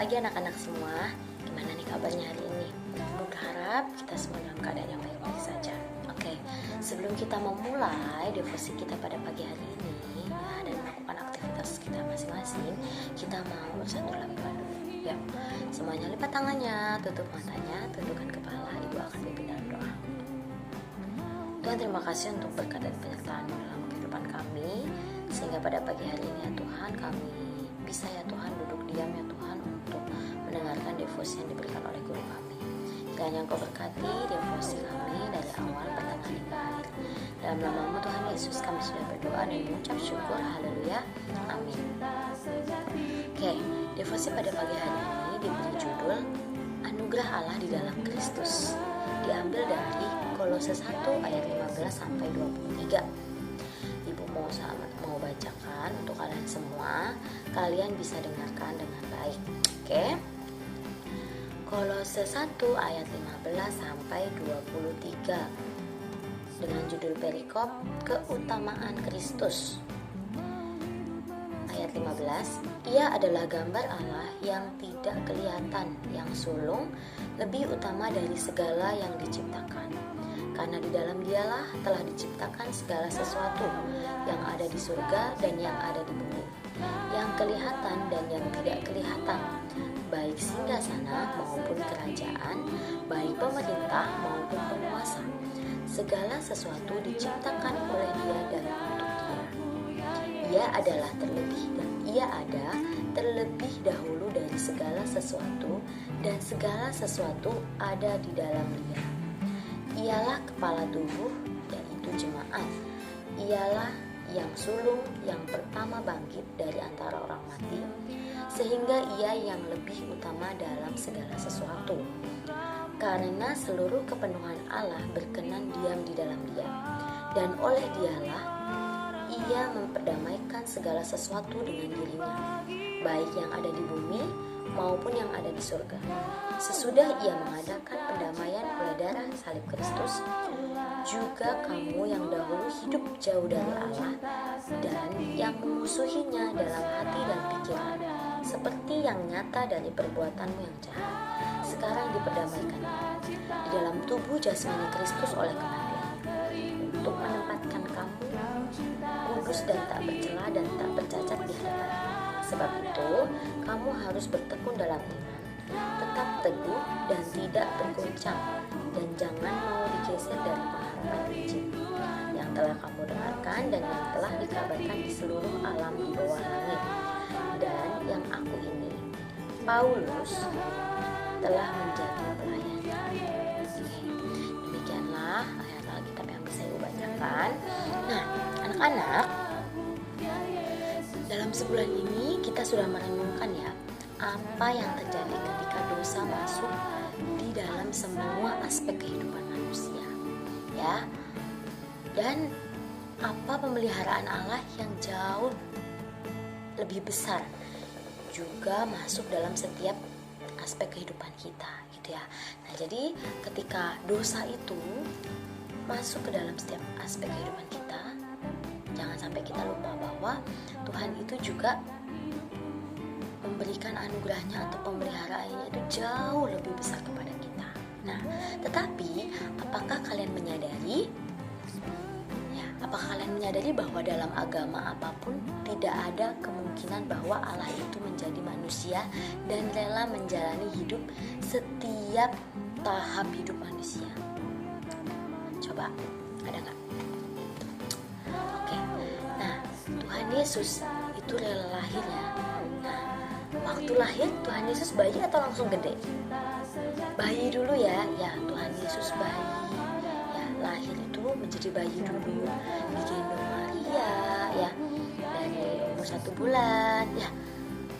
pagi anak-anak semua. Gimana nih kabarnya hari ini? Aku berharap kita semua dalam keadaan yang baik-baik saja. Oke, sebelum kita memulai devosi kita pada pagi hari ini ya, dan melakukan aktivitas kita masing-masing, kita mau bersatu dalam doa dulu. Yuk, semuanya lipat tangannya, tutup matanya, tundukkan kepala. Ibu akan pimpin dalam doa. Tuhan, terima kasih untuk berkat dan penyertaan dalam kehidupan kami, sehingga pada pagi hari ini ya Tuhan, kami bisa ya Tuhan duduk diam ya Tuhan untuk mendengarkan devosi yang diberikan oleh guru kami. Kiranya Engkau berkati devosi kami dari awal, pertengahan hingga akhir. Dalam nama-Mu Tuhan Yesus kami sudah berdoa dan mengucap syukur. Haleluya. Amin. Oke, devosi pada pagi hari ini diberi judul Anugerah Allah di dalam Kristus. Diambil dari Kolose 1 ayat 15 sampai 23. Ibu mau bacakan untuk kalian semua. Kalian bisa dengarkan dengan baik. Oke. Kolose 1 ayat 15 sampai 23 dengan judul perikop keutamaan Kristus. Ayat 15, Ia adalah gambar Allah yang tidak kelihatan, yang sulung, lebih utama dari segala yang diciptakan. Karena di dalam Dialah telah diciptakan segala sesuatu yang ada di surga dan yang ada di bumi, yang kelihatan dan yang tidak kelihatan, baik singgasana maupun kerajaan, baik pemerintah maupun penguasa. Segala sesuatu diciptakan oleh Dia dan untuk Dia. Ia adalah terlebih dan Ia ada terlebih dahulu dari segala sesuatu, dan segala sesuatu ada di dalam Dia. Ialah kepala tubuh, yaitu jemaat. Ialah yang sulung yang pertama bangkit dari antara orang mati, sehingga Ia yang lebih utama dalam segala sesuatu. Karena seluruh kepenuhan Allah berkenan diam di dalam Dia, dan oleh Dialah Ia memperdamaikan segala sesuatu dengan dirinya, baik yang ada di bumi maupun yang ada di surga. Sesudah Ia mengadakan pendamaian oleh darah salib Kristus, juga kamu yang dahulu hidup jauh dari Allah dan yang memusuhinya dalam hati dan pikiran, seperti yang nyata dari perbuatanmu yang jahat, sekarang diperdamaikan di dalam tubuh jasmani Kristus oleh kematiannya, untuk menempatkan kamu kudus dan tak bercela dan tak bercacat di hadapan. Sebab itu, kamu harus bertekun dalam iman, tetap teguh dan tidak bergoncang, dan jangan mau digeser dari pengharapan Injil yang telah kamu dengarkan dan yang telah dikabarkan di seluruh alam di bawah langit, dan yang aku ini, Paulus, telah menjadi pelayannya. Demikianlah ayat Alkitab yang bisa Ibu bacakan. Nah, anak-anak, dalam sebulan ini kita sudah merenungkan ya apa yang terjadi ketika dosa masuk di dalam semua aspek kehidupan manusia, ya, dan apa pemeliharaan Allah yang jauh lebih besar juga masuk dalam setiap aspek kehidupan kita, gitu ya. Nah, jadi ketika dosa itu masuk ke dalam setiap aspek kehidupan kita, jangan sampai kita lupa bahwa Tuhan itu juga memberikan anugerahnya atau pemeliharaannya itu jauh lebih besar kepada kita. Nah, tetapi apakah kalian menyadari? Ya, apakah kalian menyadari bahwa dalam agama apapun tidak ada kemungkinan bahwa Allah itu menjadi manusia dan rela menjalani hidup setiap tahap hidup manusia? Coba, ada nggak? Oke, nah Tuhan Yesus itu rela lahir ya. Nah, waktu lahir Tuhan Yesus bayi atau langsung gede? Bayi dulu ya, Tuhan Yesus bayi. Ya, lahir itu menjadi bayi dulu, digendong Maria ya, dari umur 1 bulan ya.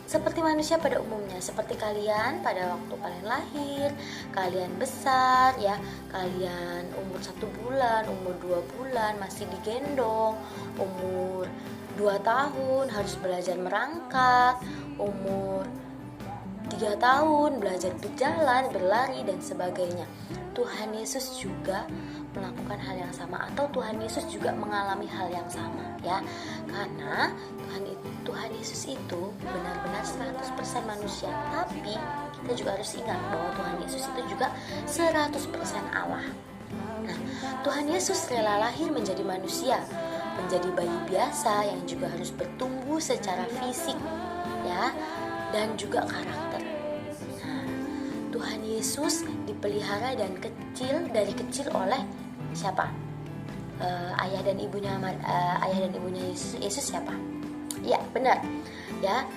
Seperti manusia pada umumnya, seperti kalian pada waktu kalian lahir, kalian besar ya, kalian umur 1 bulan, umur 2 bulan masih digendong, umur 2 tahun harus belajar merangkak, umur 3 tahun belajar berjalan, berlari dan sebagainya. Tuhan Yesus juga melakukan hal yang sama, atau Tuhan Yesus juga mengalami hal yang sama ya. Karena Tuhan Yesus itu benar-benar 100% manusia, tapi kita juga harus ingat bahwa Tuhan Yesus itu juga 100% Allah. Nah, Tuhan Yesus rela lahir menjadi manusia, menjadi bayi biasa yang juga harus bertumbuh secara fisik ya, dan juga karakter. Nah, Tuhan Yesus dipelihara dari kecil oleh siapa? Ayah dan ibunya Yesus siapa? Ya, benar. Ya,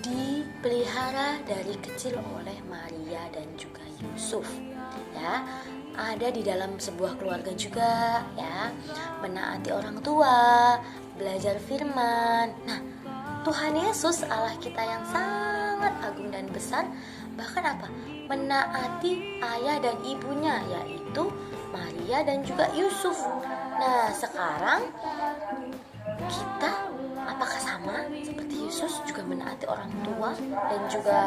dipelihara dari kecil oleh Maria dan juga Yusuf. Ya, ada di dalam sebuah keluarga juga ya, menaati orang tua, belajar firman. Nah, Tuhan Yesus Allah kita yang sangat agung dan besar, bahkan apa? Menaati ayah dan ibunya, yaitu Maria dan juga Yusuf. Nah, sekarang kita apakah sama seperti Yesus, juga menaati orang tua dan juga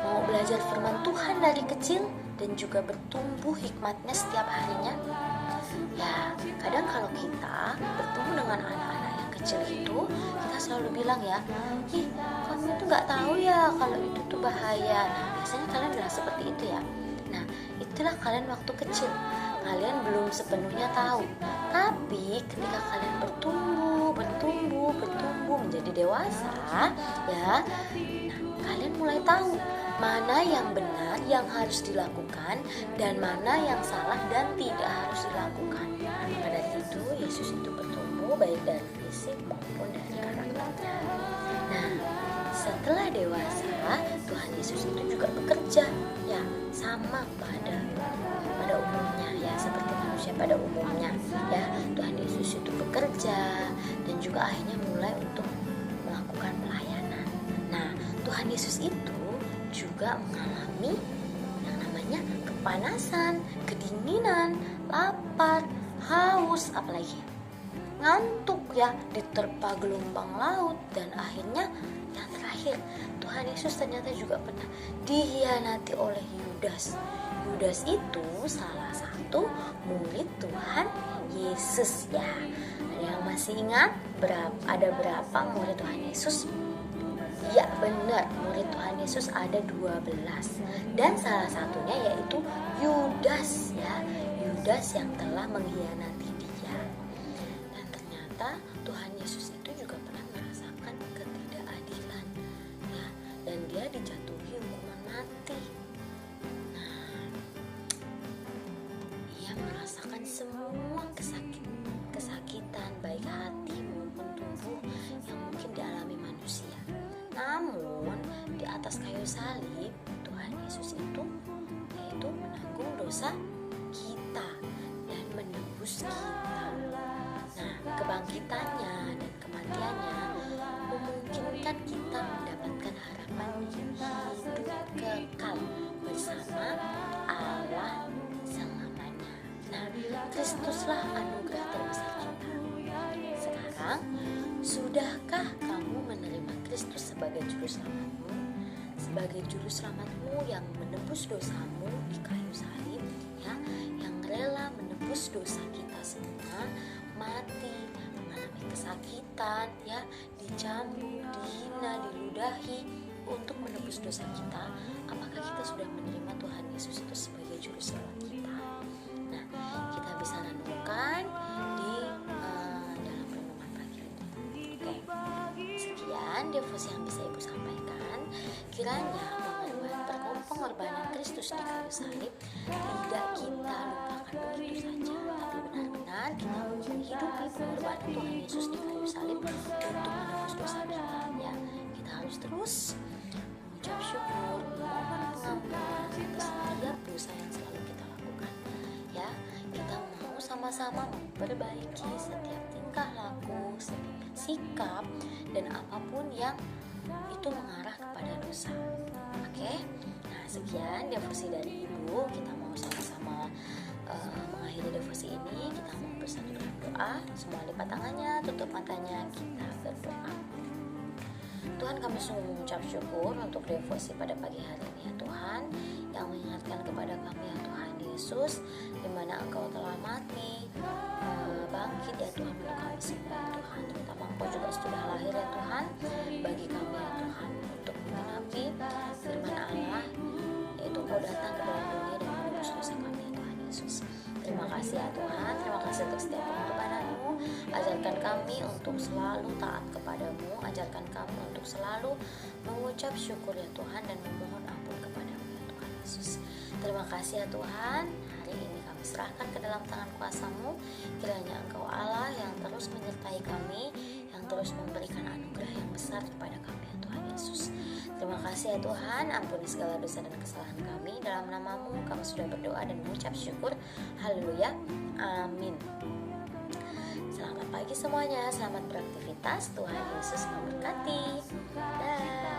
mau belajar firman Tuhan dari kecil dan juga bertumbuh hikmatnya setiap harinya? Ya, kadang kalau kita bertemu dengan anak-anak yang kecil itu, kita selalu bilang ya, ih, kamu itu nggak tahu ya kalau itu tuh bahaya. Nah, biasanya kalian bilang seperti itu ya. Nah, itulah kalian waktu kecil, kalian belum sepenuhnya tahu. Tapi ketika kalian bertumbuh menjadi dewasa ya, nah, kalian mulai tahu mana yang benar yang harus dilakukan dan mana yang salah dan tidak harus dilakukan. Maka dari itu Yesus itu bertumbuh baik dari fisik maupun dari karakternya. Nah, setelah dewasa Tuhan Yesus itu juga bekerja ya, sama pada umumnya ya, seperti manusia pada umumnya ya. Tuhan Yesus itu bekerja dan juga akhirnya mulai untuk melakukan pelayanan. Nah, Tuhan Yesus itu juga mengalami yang namanya kepanasan, kedinginan, lapar, haus, apalagi ngantuk ya, diterpa gelombang laut, dan akhirnya yang terakhir Tuhan Yesus ternyata juga pernah dihianati oleh Yudas. Yudas itu salah satu murid Tuhan Yesus ya. Ada yang masih ingat ada berapa murid Tuhan Yesus? Ya, benar, murid Tuhan Yesus ada 12. Dan salah satunya yaitu Yudas ya. Yudas yang telah mengkhianati dia. Dan ternyata Tuhan Yesus itu juga pernah merasakan ketidakadilan ya, dan dia dijatuhi hukuman mati. Nah, ia merasakan semua kesakitan baik hati maupun tubuh yang mungkin dialami manusia. Namun di atas kayu salib Tuhan Yesus itu yaitu menanggung dosa kita dan menebus kita. Nah, kebangkitannya dan kematiannya memungkinkan kita mendapatkan harapan hidup kekal bersama Allah selamanya. Nah, Kristuslah anugerah terbesar kita. Sekarang, sudahkah kamu menerima Kristus sebagai juru selamatmu? Sebagai juru selamatmu yang menebus dosamu di kayu salib ya, yang rela menebus dosa kita semua, mati, mengalami kesakitan ya, dicambuk, dihina, diludahi untuk menebus dosa kita. Apakah kita sudah menerima Tuhan Yesus itu sebagai juru selamat kita? Nah, kita bisa renungkan di dalam renungan pagi ini. Oke, sekian devosi yang bisa Ibu sampaikan. Kiranya pengorbanan Kristus di kayu salib tidak kita lupakan begitu saja, tapi benar-benar kita menghidupi pengorbanan Tuhan Yesus di kayu salib untuk menebus dosa kita ya. Kita harus terus mengucap syukur, mohon pengampunan atas setiap dosa yang selalu kita lakukan ya. Kita mau sama-sama memperbaiki setiap tingkah laku, setiap sikap, dan apapun yang itu mengarah kepada dosa. Oke, nah sekian devosi dari Ibu. Kita mau sama-sama mengakhiri devosi ini. Kita mau bersatu dalam doa. Semua lipat tangannya, tutup matanya, kita berdoa. Tuhan, kami sungguh mengucap syukur untuk devosi pada pagi hari ini ya Tuhan, yang mengingatkan kepada kami ya Tuhan Yesus, di mana Engkau telah mati, bangkit ya Tuhan untuk kami semua ya Tuhan, terutama Engkau juga sudah lahir ya Tuhan bagi kami ya Tuhan, untuk menggenapi firman Allah, yaitu Engkau datang ke dalam dunia dan menebus dosa kami ya Tuhan Yesus. Terima kasih ya Tuhan, terima kasih untuk setiap pengorbanan-Mu. Ajarkan kami untuk selalu taat kepadamu, ajarkan kami untuk selalu mengucap syukur ya Tuhan dan memohon ampun kepadamu ya Tuhan Yesus. Terima kasih ya Tuhan, hari ini kami serahkan ke dalam tangan kuasa-Mu. Kiranya Engkau Allah yang terus menyertai kami, yang terus memberikan anugerah yang besar kepada kami ya Tuhan Yesus. Terima kasih ya Tuhan, ampuni segala dosa dan kesalahan kami. Dalam nama-Mu kami sudah berdoa dan mengucap syukur. Haleluya, amin. Selamat pagi semuanya, selamat beraktivitas. Tuhan Yesus memberkati. Dah.